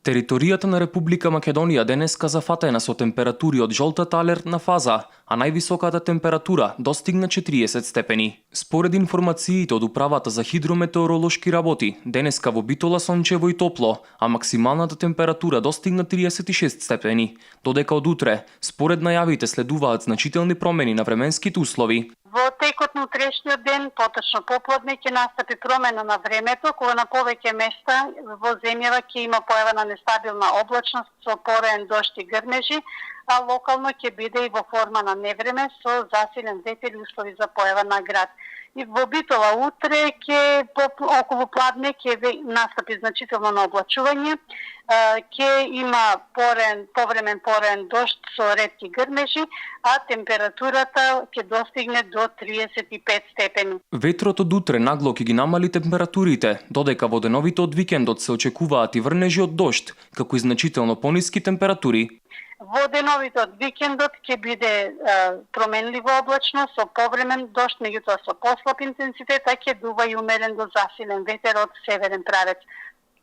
Територијата на Република Македонија денеска зафатена со температури од жолтата алертна фаза, а највисоката температура достигна 40 степени. Според информациите од Управата за хидрометеоролошки работи, денеска во Битола сончево и топло, а максималната температура достигна 36 степени, додека од утре, според најавите, следуваат значителни промени на временските услови. Во текот на утрешниот ден, поточно попладне, ќе настапи промена на времето, кога на повеќе места во земјава ќе има појава на нестабилна облачност со пореен дожд и грмежи, а локално ќе биде и во форма на невреме со засилен ветер и услови за појава на град. И во Битола утре ќе околу пладне ќе настапи значително на облачување, ќе има повремен пореен дожд со ретки грмежи, а температурата ќе достигне до 35 степени. Ветрот од утре нагло ќе ги намали температурите, додека во деновите од викендот се очекуваат и врнежи од дожд, како и значително пониски температури. Во деновите од викендот ќе биде променлива облачност со повремен дожд, меѓутоа со послаб интензитет, а ќе дува и умерен до засилен ветер од северен правец.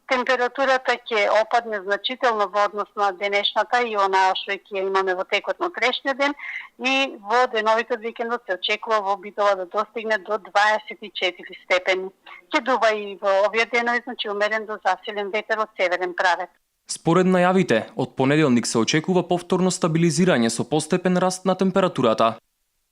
Температурата ќе опадне значително во однос на денешната и онаа што ќе имаме во текот на утрешниот ден, и во деновите од викендот се очекува во Битола да достигне до 24 степени. Ќе дува и во овие денови, значи умерен до засилен ветер од северен правец. Според најавите, од понеделник се очекува повторно стабилизирање со постепен раст на температурата.